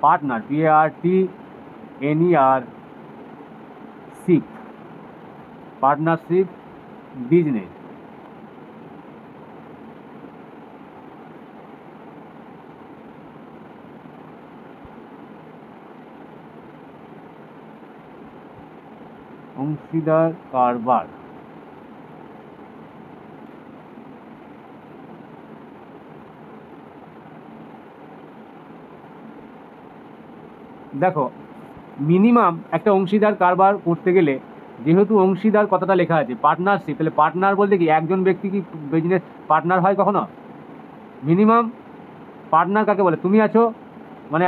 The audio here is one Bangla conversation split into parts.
Partner, PARTNER, ship, partnership business. অংশীদার কারবার, দেখো মিনিমাম একটা অংশীদার কারবার করতে গেলে যেহেতু অংশীদার কথাটা লেখা আছে পার্টনারশিপ, তাহলে পার্টনার বলতে কি একজন ব্যক্তি কি বিজনেস পার্টনার হয় কখনো? মিনিমাম পার্টনার কাকে বলে? তুমি আছো মানে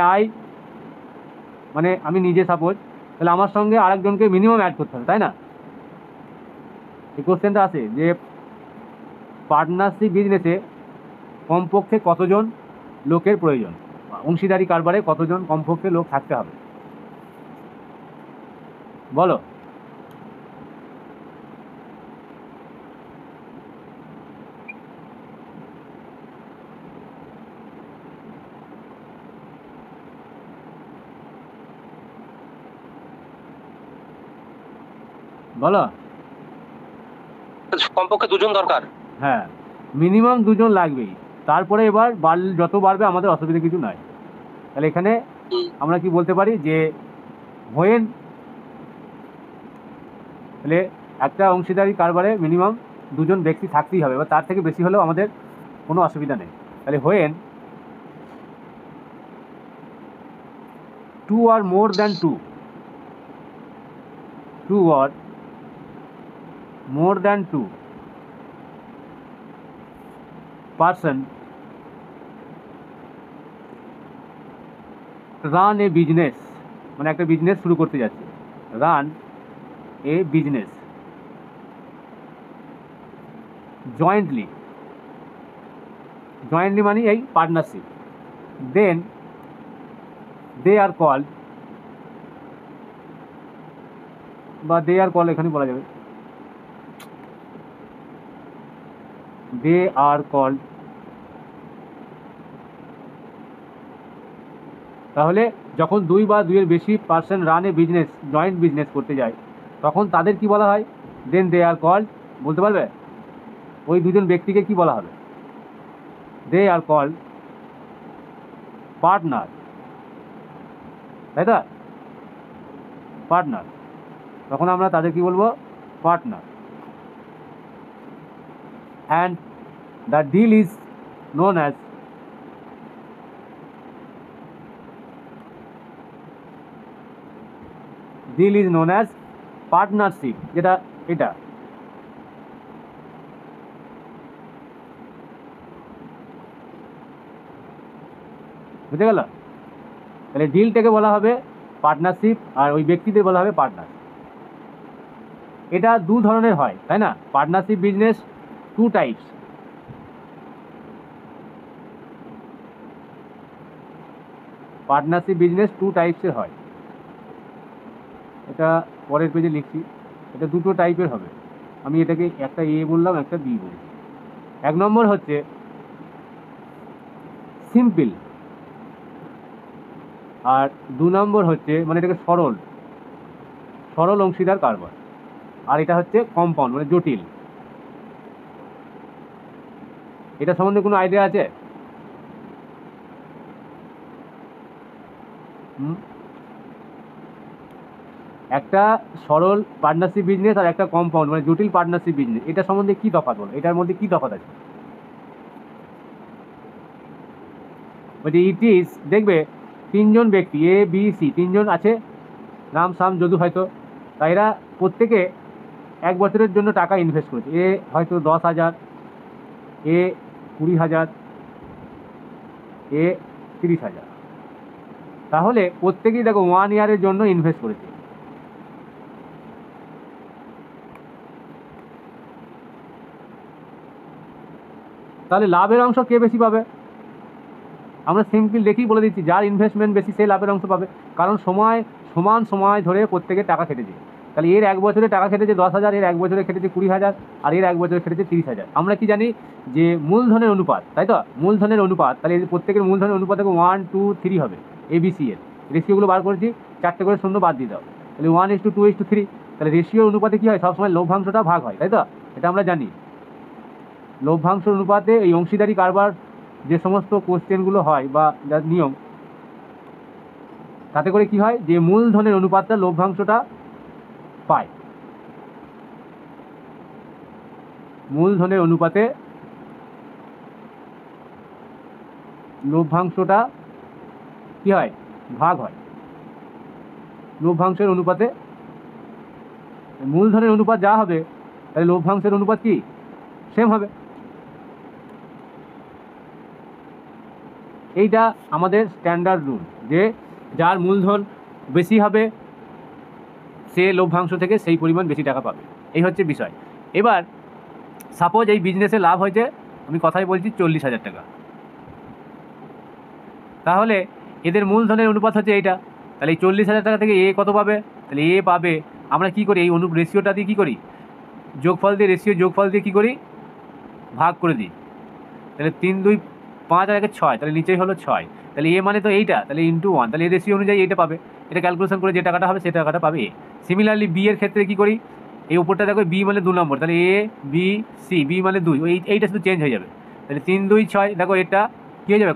মানে আমি নিজে সাপোজ, তাহলে আমার সঙ্গে আরেকজনকে মিনিমাম অ্যাড করতে হবে, তাই না? এই কোশ্চেনটা আসে যে পার্টনারশিপ বিজনেসে কমপক্ষে কতজন লোকের প্রয়োজন, অংশীদারি কারবারে কতজন কমপক্ষে লোক থাকতে হবে বলো? বলো। কমপক্ষে দুজন দরকার। হ্যাঁ, মিনিমাম দুজন লাগবেই। তারপরে এবার যত বাড়বে আমাদের অসুবিধা কিছু নাই। তাহলে এখানে আমরা কি বলতে পারি যে হোয়েন, তাহলে একটা অংশীদারি কারবারে মিনিমাম দুজন ব্যক্তি থাকতেই হবে, বা তার থেকে বেশি হলেও আমাদের কোনো অসুবিধা নেই। তাহলে when 2 or more than 2 or more than 2 person run A business, মানে একটা বিজনেস শুরু করতে যাচ্ছে, রান এ বিজনেস জয়েন্টলি, মানে এই partnership, then they are called, বা দে আর কল এখানে বলা যাবে, দে আর কল্ড। তাহলে যখন 2 বা 2 এর বেশি পার্সন রান এ বিজনেস, জয়েন্ট বিজনেস করতে যায়, তখন তাদের কি বলা হয়? দেন দে আর কল্ড, বলতে পারবে? ওই দুজন ব্যক্তিকে কি বলা হবে? দে আর কল্ড পার্টনার, তাই তো? পার্টনার, তখন আমরা তাদের কি বলবো? Partner. And the deal is known as, deal is known as partnership, যেটা এটা। বুঝে গেল? তাহলে ডিলটাকে বলা হবে পার্টনারশিপ, আর ওই ব্যক্তিদের বলা হবে পার্টনার। এটা 2 ধরনের হয়, তাই না? Partnership business 2 types. Partnership business 2 টাইপসের হয়। এটা পরের পেজে লিখছি, এটা 2টো টাইপের হবে। আমি এটাকে একটা এ বললাম, একটা বি বললাম। 1 নম্বর হচ্ছে সিম্পল, আর 2 নম্বর হচ্ছে মানে এটাকে সরল অংশীদার কারবার, আর এটা হচ্ছে কম্পাউন্ড মানে জটিল। এটা সম্বন্ধে কোনো আইডিয়া আছে? একটা সরল পার্টনারশিপ বিজনেস আর একটা কম্পাউন্ড মানে জটিল পার্টনারশিপ বিজনেস, এটা সম্বন্ধে কি তফাৎ বলো? এটার মধ্যে কি তফাৎ আছে? বলছে ইট ইজ, দেখবে 3 জন ব্যক্তি এ বি সি, 3 জন আছে, নাম সাম যদু হয়তো, তাই এরা প্রত্যেকে 1 বছরের জন্য টাকা ইনভেস্ট করেছে। এ হয়তো 10,000, এ 20,000, এ 30,000। তাহলে প্রত্যেকেই দেখো 1 ইয়ারের জন্য ইনভেস্ট করেছে। তাহলে লাভের অংশ কে বেশি পাবে? আমরা সিম্পল দেখেই বলে দিচ্ছি, যার ইনভেস্টমেন্ট বেশি সে লাভের অংশ পাবে, কারণ সমান সময় ধরে প্রত্যেকের টাকা খেটেছে। তাহলে এর 1 বছরে টাকা খেটেছে 10,000, এর 1 বছরে খেটেছে 20,000, আর এর 1 বছরে খেটেছে 30,000। আমরা কি জানি যে মূলধনের অনুপাত, তাই তো? মূলধনের অনুপাত, তাহলে প্রত্যেকের মূলধনের অনুপাত 1, 2, 3 হবে। ABC এর রেশিওগুলো বার করেছি, 4টে করে শূন্য বাদ দিয়ে দাও, তাহলে 1:2:3। তাহলে রেশিওর অনুপাতে কী হয়, সবসময় লভ্যাংশটা ভাগ হয়, তাই তো? এটা আমরা জানি। লভ্যাংশ অনুপাতে এই অংশীদারি কারবার যে সমস্ত কোশ্চেনগুলো হয় বা যার নিয়ম, তাতে করে কি হয় যে মূলধনের অনুপাতটা লভ্যাংশটা পায়। মূলধনের অনুপাতে লভ্যাংশটা কি হয়, ভাগ হয়। লভ্যাংশের অনুপাতে মূলধনের অনুপাত যা হবে, তাহলে লভ্যাংশের অনুপাত কি সেম হবে। এইটা আমাদের স্ট্যান্ডার্ড রুল, যে যার মূলধন বেশি হবে সে লভ্যাংশ থেকে সেই পরিমাণ বেশি টাকা পাবে। এই হচ্ছে বিষয়। এবার সাপোজ এই বিজনেসে লাভ হয়েছে, আমি কথাই বলছি, 40,000 টাকা। তাহলে এদের মূলধনের অনুপাত হচ্ছে এইটা। তাহলে এই 40,000 টাকা থেকে এ কত পাবে? তাহলে এ পাবে, আমরা কি করি, এই রেশিওটা দিয়ে কী করি, যোগফল দিয়ে, রেশিও যোগফল দিয়ে কী করি, ভাগ করে দিই। তাহলে 3, 2, 5 আর 1 6, তাহলে নিচেই হলো 6। তাহলে এ মানে তো এইটা, তাহলে ইন্টু 1, তাহলে এই রেশিও অনুযায়ী এইটা পাবে। এটা ক্যালকুলেশন করে যে টাকাটা হবে সে টাকাটা পাবে এ। সিমিলারলি বি এর ক্ষেত্রে কী করি, এই উপরটা দেখো বি মানে 2 নম্বর, তাহলে এ বি সি, বি মানে 2, এইটা শুধু চেঞ্জ হয়ে যাবে। তাহলে 3, 2, 6, দেখো এটা কী হয়ে যাবে,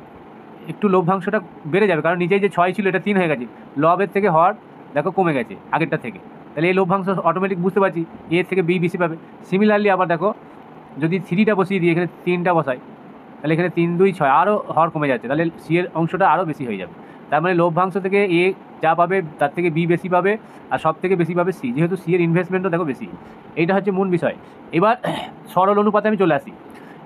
একটু লভ্যাংশটা বেড়ে যাবে, কারণ নিচেই যে 6 ছিল এটা 3 হয়ে গেছে, লবের থেকে হর দেখো কমে গেছে আগেরটা থেকে। তাহলে এই লভ্যাংশ অটোমেটিক বুঝতে পারছি এর থেকে বি বেশি পাবে। সিমিলারলি আবার দেখো যদি 3টা বসিয়ে দিই, এখানে 3টা বসাই, তাহলে এখানে 3, 2, 6 আরও হর কমে যাচ্ছে, তাহলে সি এর অংশটা আরও বেশি হয়ে যাবে। তার মানে লভ্যাংশ থেকে এ যা পাবে তার থেকে বি বেশি পাবে, আর সব থেকে বেশি পাবে সি, যেহেতু সি এর ইনভেস্টমেন্টও দেখো বেশি। এইটা হচ্ছে মূল বিষয়। এবার সরল অনুপাতে আমি চলে আসি।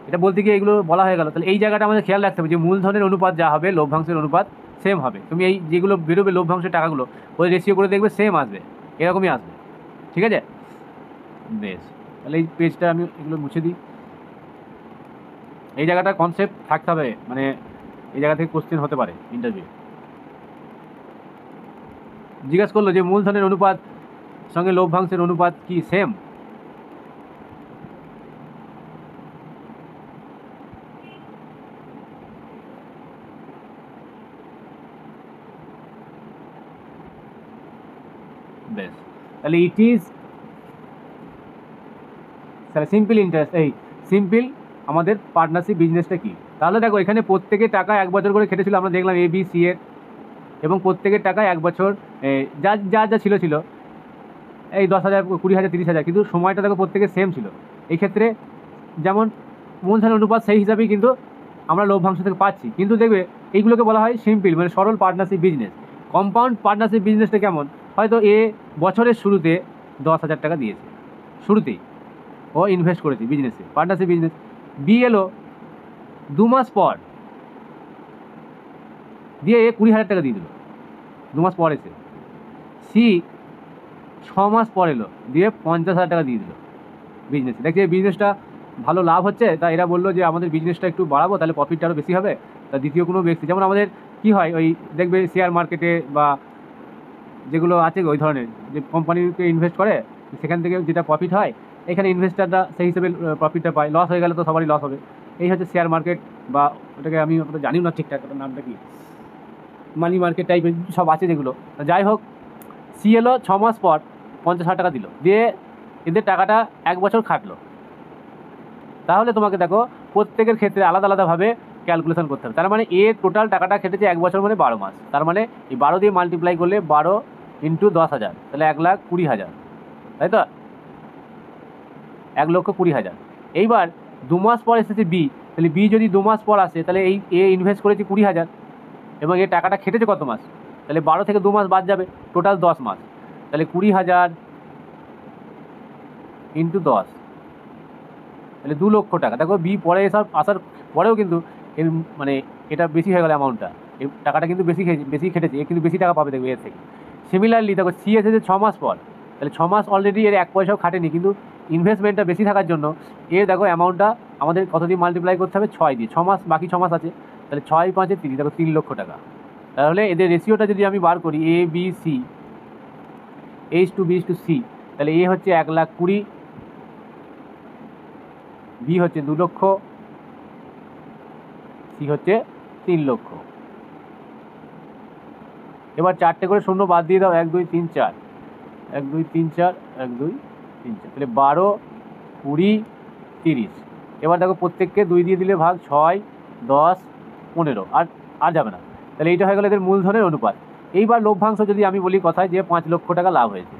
এটা বলতে গিয়ে এগুলো বলা হয়ে গেল। তাহলে এই জায়গাটা আমাদের খেয়াল রাখতে হবে যে মূলধনের অনুপাত যা হবে লভ্যাংশের অনুপাত সেম হবে। তুমি এই যেগুলো বেরোবে লভ্যাংশের টাকাগুলো ওই রেশিও করে দেখবে সেম আসবে, এরকমই আসবে। ঠিক আছে, বেশ। তাহলে এই পেজটা আমি এগুলো মুছে দিই। এই জায়গাটা কনসেপ্ট থাকতে হবে, মানে এই জায়গা থেকে কোশ্চেন হতে পারে ইন্টারভিউ। জিজ্ঞাসা করলো যে মূলধনের অনুপাত সঙ্গে লভ্যাংশের অনুপাত কি সেম? বেশ, তাহলে ইট ইজ, তাহলে সিম্পল ইন্টারেস্ট, এই সিম্পল আমাদের পার্টনারশিপ বিজনেসটা কি? তাহলে দেখো এখানে প্রত্যেকের টাকা 1 বছর করে খেটেছিল, আমরা দেখলাম এ বি সি এর, এবং প্রত্যেকের টাকা 1 বছর যা যা যা ছিল এই 10,000, 20,000, 30,000, কিন্তু সময়টা দেখো প্রত্যেকের সেম ছিল। এই ক্ষেত্রে যেমন মূলধনের অনুপাত সেই হিসাবেই কিন্তু আমরা লভ্যাংশ থেকে পাচ্ছি, কিন্তু দেখবে এইগুলোকে বলা হয় সিম্পল, মানে সরল পার্টনারশিপ বিজনেস। কম্পাউন্ড পার্টনারশিপ বিজনেসটা কেমন, হয়তো এ বছরের শুরুতে 10,000 টাকা দিয়েছে, শুরুতেই ও ইনভেস্ট করেছে বিজনেসে, পার্টনারশিপ বিজনেস। বি এলো 2 মাস পর, দিয়ে এ 20,000 টাকা দিয়ে দিল 2 মাস পর এসে। সি 6 মাস পর এলো, দিয়ে 50,000 টাকা দিয়ে দিল বিজনেসে। দেখছি এই বিজনেসটা ভালো লাভ হচ্ছে, তা এরা বললো যে আমাদের বিজনেসটা একটু বাড়াবো, তাহলে প্রফিটটা আরও বেশি হবে। তা দ্বিতীয় কোনো ব্যক্তি, যেমন আমাদের কি হয়, ওই দেখবে শেয়ার মার্কেটে বা যেগুলো আছে ওই ধরনের যে কোম্পানিকে ইনভেস্ট করে, সেখান থেকে যেটা প্রফিট হয়, এখানে ইনভেস্টাররা সেই হিসেবে প্রফিটটা পায়। লস হয়ে গেলে তো সবারই লস হবে। এই হচ্ছে শেয়ার মার্কেট, বা ওটাকে আমি অতটা জানিও না ঠিকঠাক, ওটার নামটা কি, মানি মার্কেট টাইপের সব আছে যেগুলো। যাই হোক, সি এলো 6 মাস পর 50,000 টাকা দিল, দিয়ে এদের টাকাটা 1 বছর খাটলো। তাহলে তোমাকে দেখো প্রত্যেকের ক্ষেত্রে আলাদা আলাদাভাবে ক্যালকুলেশন করতে হবে। তার মানে এর টোটাল টাকাটা খেটেছে 1 বছর মানে 12 মাস। তার মানে এই 12 দিয়ে মাল্টিপ্লাই করলে 12 ইন্টু 10,000, তাহলে 1,20,000, তাই তো, 1,20,000। এইবার 2 মাস পর এসেছে বি, তাহলে বি যদি 2 মাস পর আসে, তাহলে এই এ ইনভেস্ট করেছে 20,000, এবং এই টাকাটা খেটেছে কত মাস, তাহলে 12 থেকে 2 মাস বাদ যাবে, টোটাল 10 মাস। তাহলে 20,000 ইন্টু 10, তাহলে 2 লক্ষ টাকা। দেখো বি পরে আসার পরেও কিন্তু এর মানে এটা বেশি হয়ে গেল অ্যামাউন্টটা, এই টাকাটা কিন্তু বেশি খেটেছে, এ কিন্তু বেশি টাকা পাবে দেখবে এর থেকে। সিমিলারলি দেখো সি এসেছে 6 মাস পর, তাহলে 6 মাস অলরেডি এর 1 পয়সাও খাটেনি, কিন্তু ইনভেস্টমেন্টটা বেশি থাকার জন্য এর দেখো অ্যামাউন্টটা আমাদের কত দিয়ে মাল্টিপ্লাই করতে হবে, 6 দিয়ে। 6 মাস, বাকি 6 মাস আছে, তাহলে 6 × 5 = 30, দেখো 3 লক্ষ টাকা। তাহলে এদের রেশিওটা যদি আমি বার করি, এ বি সি, H2B/C, তাহলে এ হচ্ছে 1,20,000, বি হচ্ছে 2 লক্ষ, সি হচ্ছে 3 লক্ষ। এবার 4টে করে শূন্য বাদ দিয়ে দাও, 1 2 3 4, 1 2 3 4, 1 2 3 4, তাহলে 12 20 30। এবার দেখো প্রত্যেককে 2 দিয়ে দিলে ভাগ, 6 10 15, আর যাবে না। তাহলে এইটা হয়ে গেল এদের মূলধনের অনুপাত। এইবার লভ্যাংশ যদি আমি বলি কথায় যে 5 লক্ষ টাকা লাভ হয়েছে,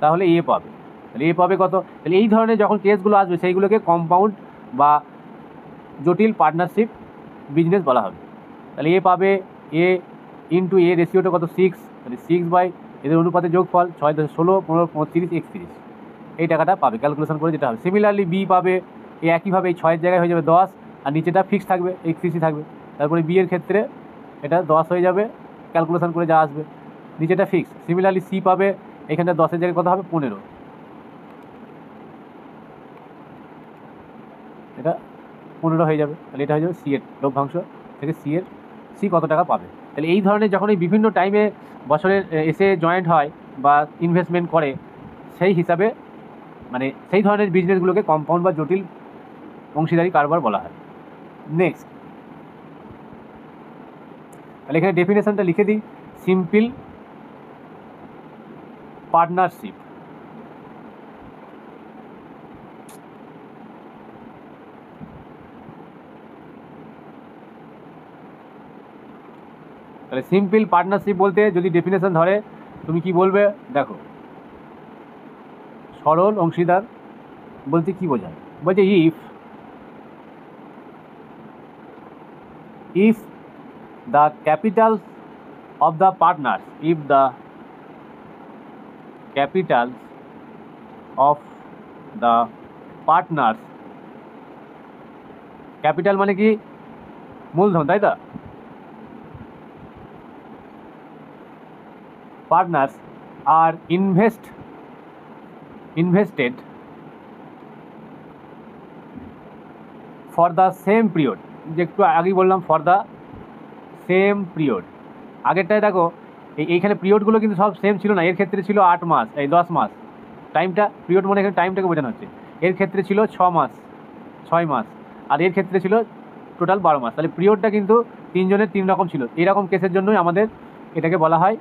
তাহলে এ পাবে। তাহলে এ পাবে কত? তাহলে এই ধরনের যখন কেসগুলো আসবে সেইগুলোকে কম্পাউন্ড বা জটিল পার্টনারশিপ বিজনেস বলা হবে। তাহলে এ পাবে, এ ইন্টু এ রেশিওটা কত? 6, তাহলে 6 বাই এদের অনুপাতে যোগফল 6 10 16 15 35 31, এই টাকাটা পাবে ক্যালকুলেশন করে যেটা হবে। সিমিলারলি বি পাবে, এ একইভাবে এই 6 জায়গায় হয়ে যাবে 10, আর নিচেটা ফিক্স থাকবে 31ই থাকবে। তারপরে বি এর ক্ষেত্রে এটা 10 হয়ে যাবে ক্যালকুলেশন করে যা আসবে, নিচেটা ফিক্স। সিমিলারলি সি পাবে, এখানটা 10-এর জায়গায় কত হবে? 15, এটা 15 হয়ে যাবে। তাহলে এটা হয়ে যাবে সি এর লভ্যাংশ থেকে সি কত টাকা পাবে। তাহলে এই ধরনের যখন এই বিভিন্ন টাইমে বছরের এসে জয়েন্ট হয় বা ইনভেস্টমেন্ট করে, সেই হিসাবে মানে সেই ধরনের বিজনেসগুলোকে কম্পাউন্ড বা জটিল অংশীদারি কারবার বলা হয়। নেক্সট, তাহলে এখানে ডেফিনেশনটা লিখে দিই। সিম্পল পার্টনারশিপ তাহলে সিম্পল পার্টনারশিপ বলতে যদি ডেফিনেশন ধরে তুমি কি বলবে? দেখো, সরল অংশীদার বলতে কি বোঝায়? বলছে if the capitals of the partners, if the capitals of the partners, capital মানে কি? মূলধন, তাই তো? partners are invested for the same period, যে একটু আগেই বললাম ফর দ্য সেম পিরিয়ড। আগেরটায় দেখো এইখানে পিরিয়ডগুলো কিন্তু সব সেম ছিল না। এর ক্ষেত্রে ছিল 8 মাস, এই 10 মাস। টাইমটা পিরিয়ড মানে এখানে টাইমটাকে বোঝানো হচ্ছে। এর ক্ষেত্রে ছিল 6 মাস, 6 মাস, আর এর ক্ষেত্রে ছিল টোটাল 12 মাস। তাহলে পিরিয়ডটা কিন্তু তিনজনের 3 রকম ছিল। এইরকম কেসের জন্যই আমাদের এটাকে বলা হয়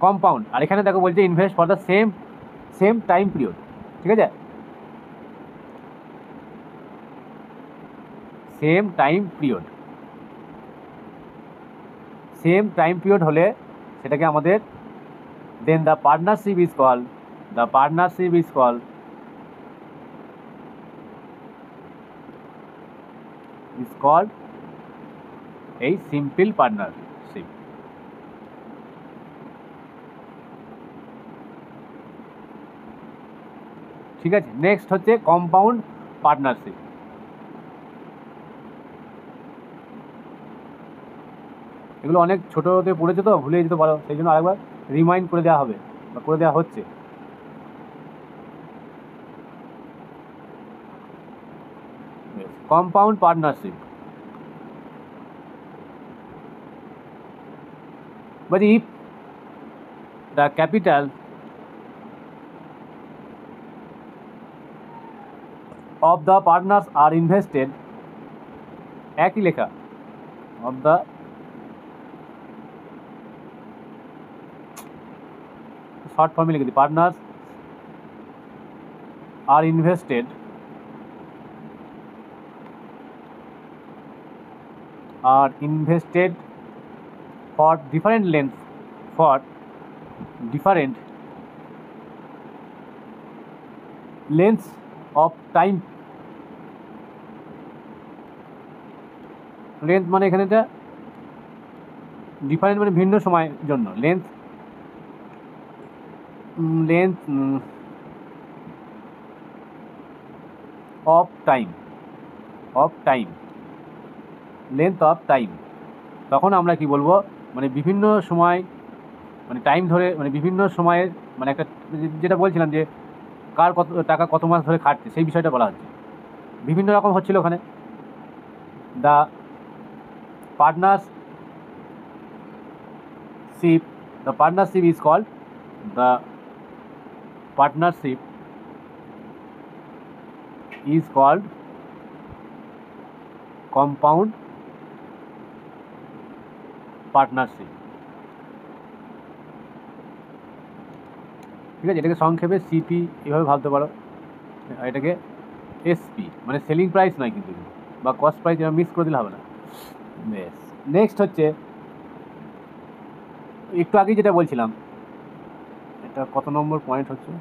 কম্পাউন্ড। আর এখানে দেখো বলছে invest for the same time period, ঠিক আছে? সেম টাইম পিরিয়ড হলে সেটাকে আমাদের দেন দ্য পার্টনারশিপ ইজ কল্ড এই সিম্পল পার্টনারশিপ। ঠিক আছে, নেক্সট হচ্ছে কম্পাউন্ড পার্টনারশিপ। এগুলো অনেক ছোটোতে পড়েছে তো ভুলে যেতে পারো, সেই জন্য আরেকবার রিমাইন্ড করে দেওয়া হবে বা করে দেওয়া হচ্ছে। Compound partnership but if the capital of the partners are invested, একই লেখা, of the শর্ট ফর্মে লিখে দিই, partners are invested for different lengths of time. Length মানে এখানে এটা ডিফারেন্ট মানে ভিন্ন সময়ের জন্য। Length of time, length of time. তখন আমরা কি বলবো? মানে বিভিন্ন সময়, মানে টাইম ধরে, মানে বিভিন্ন সময়ের, মানে একটা যেটা বলছিলাম যে কার কত টাকা কত মাস ধরে খাটছে সেই বিষয়টা বলা হচ্ছে। বিভিন্ন রকম হচ্ছিল ওখানে। The partnership is called compound partnership. ঠিক আছে, এটাকে সংক্ষেপে সিপি এভাবে ভাবতে পারো, এটাকে এসপি মানে সেলিং প্রাইস নয় কিন্তু, বা কস্ট প্রাইস মিক্স করে দিলে হবে না। বেশ, নেক্সট হচ্ছে একটু আগেই যেটা বলছিলাম, এটা কত নম্বর পয়েন্ট হচ্ছে,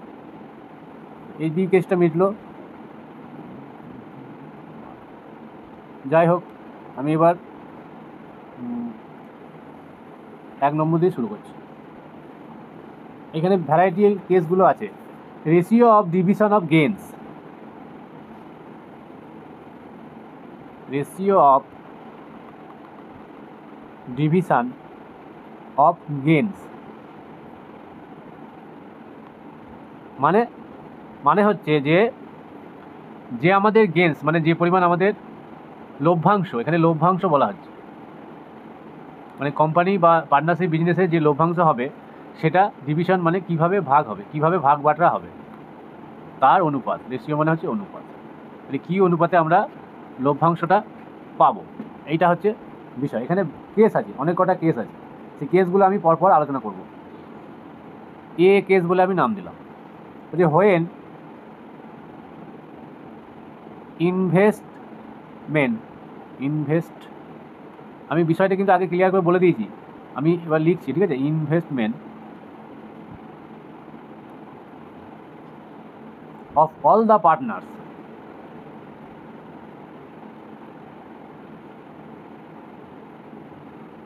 এই বি কেসটা মিটলো। যাই হোক, আমি এবার 1 নম্বর দিয়ে শুরু করছি। এখানে ভ্যারাইটি কেসগুলো আছে। Ratio of division of gains, ratio of division of gains মানে মানে হচ্ছে যে যে আমাদের গেইনস মানে যে পরিমাণ আমাদের লভ্যাংশ, এখানে লভ্যাংশ বলা হচ্ছে, মানে কোম্পানি বা পার্টনারশিপ বিজনেসের যে লভ্যাংশ হবে সেটা ডিভিশন মানে কিভাবে ভাগ হবে, কিভাবে ভাগ বাটরা হবে, তার অনুপাত। রেশিও মানে হচ্ছে অনুপাত, মানে কী অনুপাতে আমরা লভ্যাংশটা পাবো, এইটা হচ্ছে বিষয়। এখানে কেস আছে, অনেক কটা কেস আছে, সেই কেসগুলো আমি পরপর আলোচনা করব। এ কেস বলে আমি নাম দিলাম যে হোয়েন ইনভেস্ট, আমি বিষয়টা কিন্তু আগে ক্লিয়ার করে বলে দিয়েছি, আমি এবার লিখছি, ঠিক আছে। Investment of all the partners,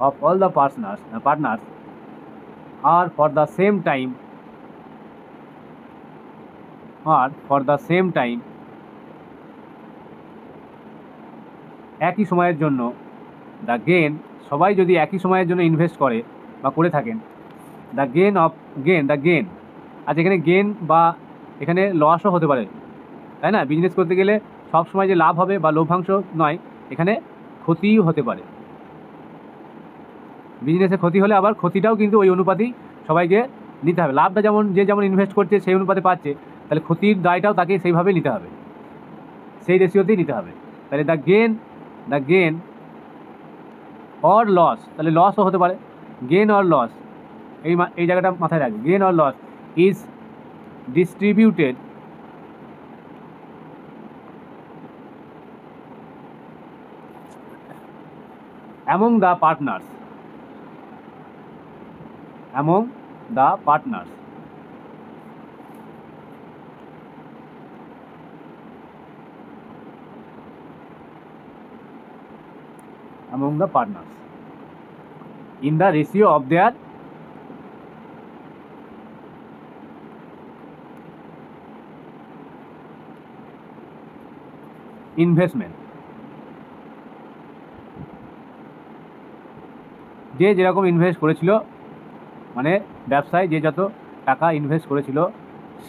of all the partners are for the same time একই সময়ের জন্য, দ্য গেন, সবাই যদি একই সময়ের জন্য ইনভেস্ট করে বা করে থাকেন, দ্য গেন, আচ্ছা এখানে গেন বা এখানে লসও হতে পারে, তাই না? বিজনেস করতে গেলে সব সময় যে লাভ হবে বা লভ্যাংশ নয়, এখানে ক্ষতিও হতে পারে। বিজনেসে ক্ষতি হলে আবার ক্ষতিটাও কিন্তু ওই অনুপাতেই সবাইকে নিতে হবে। লাভটা যেমন যে যেমন ইনভেস্ট করছে সেই অনুপাতে পাচ্ছে, তাহলে ক্ষতির দায়টাও তাকে সেইভাবে নিতে হবে, সেই রেশিওতেই নিতে হবে। তাহলে দ্য গেন অর লস, তাহলে লসও হতে পারে, গেন অর লস, এই জায়গাটা মাথায় রাখবে। Gain or loss is distributed among the partners, among the partners, in the ratio of their investment, যে যেরকম ইনভেস্ট করেছিল, মানে ব্যবসায় যে যত টাকা ইনভেস্ট করেছিল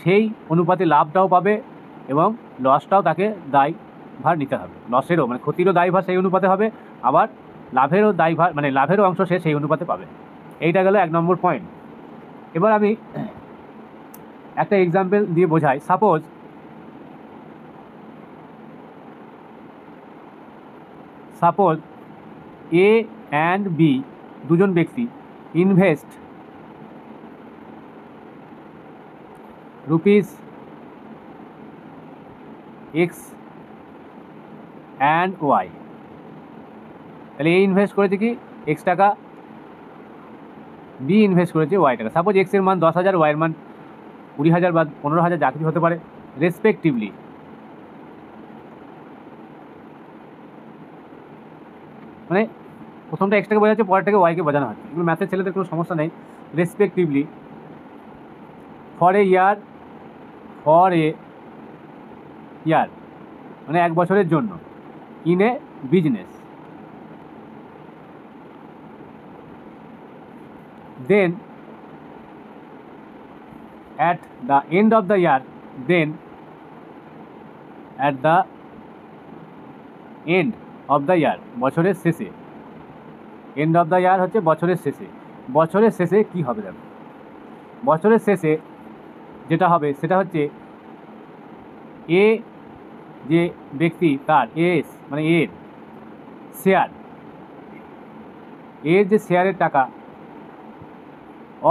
সেই অনুপাতে লাভটাও পাবে এবং লসটাও তাকে দায়ভার নিতে হবে। লসেরও মানে ক্ষতিরও দায়ভার সেই অনুপাতে হবে, আবার লাভেরও দায়ভার মানে লাভেরও অংশ সে সেই অনুপাতে পাবে। এইটা গেল 1 নম্বর পয়েন্ট। এবার আমি একটা এক্সাম্পল দিয়ে বোঝাই। সাপোজ এ অ্যান্ড বি দুজন ব্যক্তি invest rupees X and Y, তাহলে এ ইনভেস্ট করেছে কি এক্স টাকা, বি ইনভেস্ট করেছে ওয়াই টাকা। সাপোজ এক্সের মান 10,000, ওয়াইয়ের মান 20,000 বা 15,000, যা কিছু হতে পারে রেসপেক্টিভলি। মানে প্রথমটা এক্সটাকে বোঝাচ্ছে, পরেরটাকে ওয়াইকে বোঝানো হচ্ছে, এগুলো ম্যাথের ছেলেদের কোনো সমস্যা নেই। রেসপেক্টিভলি ফর এ ইয়ার মানে 1 বছরের জন্য, in a business, then at the end of the year, বছরের শেষে, এন্ড অফ দ্য ইয়ার হচ্ছে বছরের শেষে। বছরের শেষে কী হবে দেখো, বছরের শেষে যেটা হবে সেটা হচ্ছে এ যে ব্যক্তি তার এস মানে এর শেয়ার, এর যে শেয়ারের টাকা,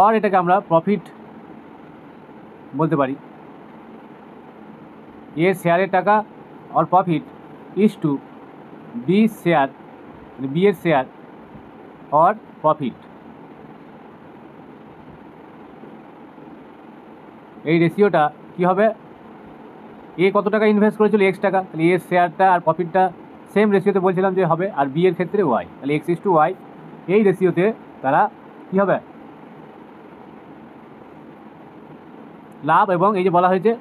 আর এটাকে আমরা প্রফিট বলতে পারি, এর শেয়ারের টাকা আর profit is to be share, B এর শেয়ার আর প্রফিট। এই রেশিওটা কি হবে, এ কত টাকা ইনভেস্ট করেছিল, এক্স টাকা, তাহলে এর শেয়ারটা আর প্রফিটটা সেম রেশিওতে বলছিলাম যে হবে, আর বি এর ক্ষেত্রে ওয়াই, তাহলে এক্স ইজ টু ওয়াই। এই রেশিওতে তারা কী হবে, লাভ এবং এই যে বলা হয়েছে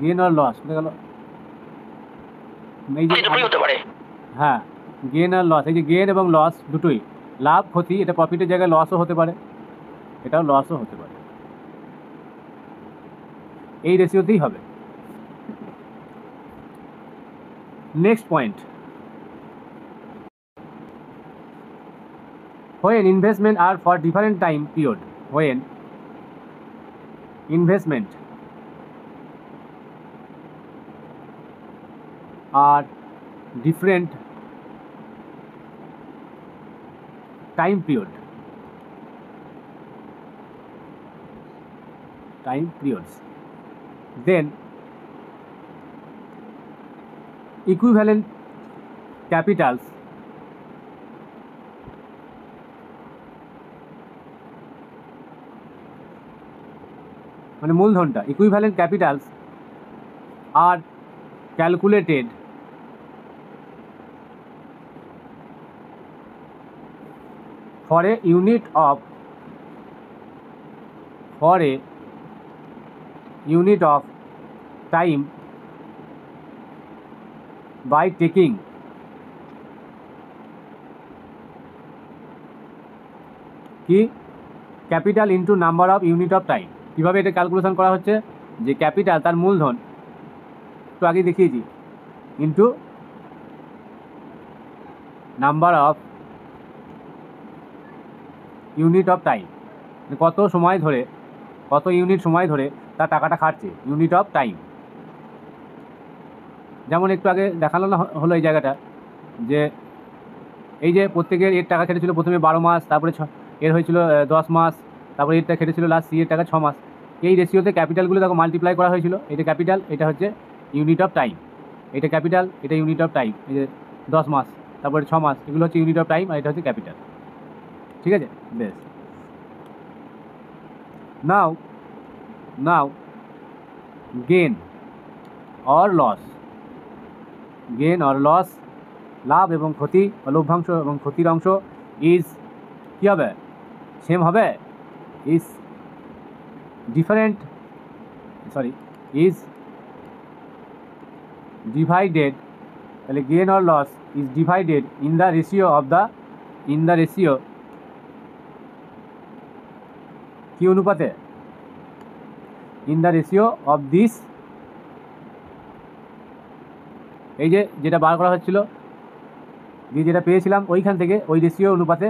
গেন আর লস হয়ে গেল, এই যে হ্যাঁ গেন আর লস, এই যে গেন এবং লস দুটোই, লাভ ক্ষতি, এটা প্রফিটের জায়গায় লসও হতে পারে, এটাও লসও হতে পারে, এই রেশিওতেই হবে। Next point, when investment are for different time period, when investment are different time periods, then equivalent capitals মানে মূলধনটা, equivalent capitals are calculated for a unit of time by taking কি capital into number of unit of time. কীভাবে এটা ক্যালকুলেশন করা হচ্ছে, যে ক্যাপিটাল তার মূলধন একটু আগে দেখিয়েছি, into number of unit of time, কত সময় ধরে, কত ইউনিট সময় ধরে তার টাকাটা খাটছে, ইউনিট অফ টাইম। যেমন একটু আগে দেখানো হলো এই জায়গাটা, যে এই যে প্রত্যেকের এর টাকা খেটেছিল প্রথমে 12 মাস, তারপরে এর হয়েছিল 10 মাস, তারপরে এরটা খেটেছিল লাস্ট সি এর টাকা 6 মাস। এই রেশিওতে ক্যাপিটালগুলো দেখো মাল্টিপ্লাই করা হয়েছিল, এটা ক্যাপিটাল, এটা হচ্ছে ইউনিট অফ টাইম, এটা ক্যাপিটাল, এটা ইউনিট অফ টাইম, এই যে 10 মাস তারপরে 6 মাস, এগুলো হচ্ছে ইউনিট অফ টাইম, আর এটা হচ্ছে ক্যাপিটাল। ঠিক আছে, বেশ। নাও গেন অর লস, লাভ এবং ক্ষতি, লভ্যাংশ এবং ক্ষতির অংশ ইজ কী হবে, সেম হবে, ইজ ডিভাইডেড, তাহলে gain or loss is divided in the ratio কি অনুপাতে, in the ratio of this, এই যে যেটা বার করা হচ্ছিল, দিয়ে যেটা পেয়েছিলাম ওইখান থেকে ওই রেশিও অনুপাতে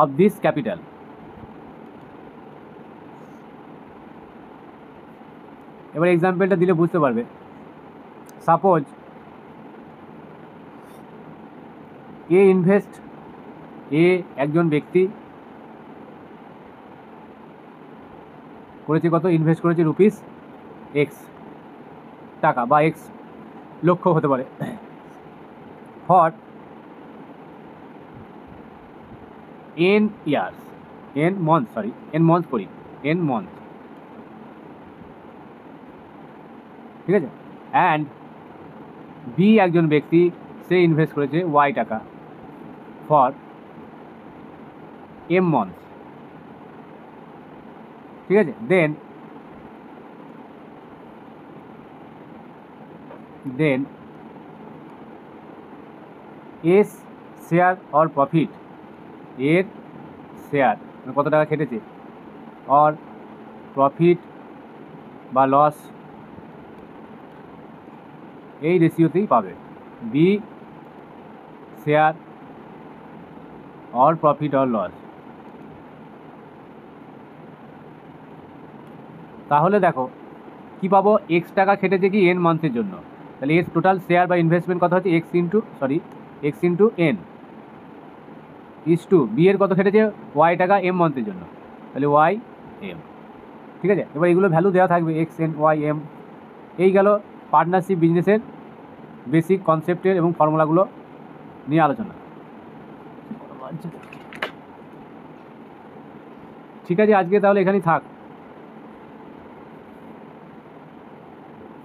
অফ দিস ক্যাপিটাল। এবার এক্সাম্পলটা দিলে বুঝতে পারবে। সাপোজ একজন ব্যক্তি করেছে কত, ইনভেস্ট করেছে রুপিস এক্স টাকা বা এক্স লক্ষ হতে পারে, ফর n months, ঠিক আছে। অ্যান্ড বি একজন ব্যক্তি, সে ইনভেস্ট করেছে ওয়াই টাকা ফর m months, ঠিক আছে। Then A's share or profit, এর শেয়ার কত টাকা খেটেছে, অর প্রফিট বা লস, এই রেশিওতেই পাবে, B share or profit or loss. তাহলে দেখো কি পাবো, এক্স টাকা খেটেছে কি এন মান্থের জন্য, তাহলে এর টোটাল শেয়ার বা ইনভেস্টমেন্ট কত হচ্ছে x into N is to B এর কত খেটেছে ওয়াই টাকা এম মান্থের জন্য, তাহলে ওয়াই এম। ঠিক আছে, এবার এগুলো ভ্যালু দেওয়া থাকবে এক্স এন ওয়াই এম। এই গেল পার্টনারশিপ বিজনেসের বেসিক কনসেপ্টের এবং ফর্মুলাগুলো নিয়ে আলোচনা। ঠিক আছে, আজকে তাহলে এখানেই থাক।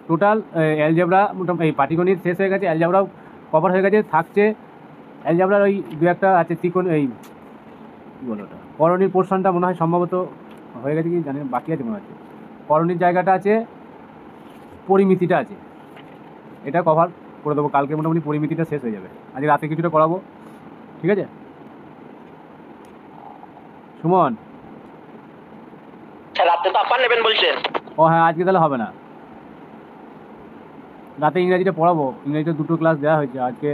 টোটাল অ্যালজেব্রা মোটামুটি এই পাটিগণিত শেষ হয়ে গেছে, অ্যালজেব্রাও কভার হয়ে গেছে। থাকছে অ্যালজেব্রার ওই দু একটা আছে ত্রিকোণ, এই কী বলো ওটা, করণীর পোর্শনটা মনে হয় সম্ভবত হয়ে গেছে কি জানি না, বাকি আছে মনে হচ্ছে। করণীর জায়গাটা আছে, পরিমিতিটা আছে, এটা কভার করে দেবো কালকে, মোটামুটি পরিমিতিটা শেষ হয়ে যাবে। আজকে রাতে কিছুটা করাবো, ঠিক আছে সুমন? রাতে তো আপার নেবেন বলছেন। ও হ্যাঁ, আজকে তাহলে হবে না, রাতে ইংরাজিটা পড়াবো, ইংরাজিটা 2টো ক্লাস দেওয়া হয়েছে আজকে।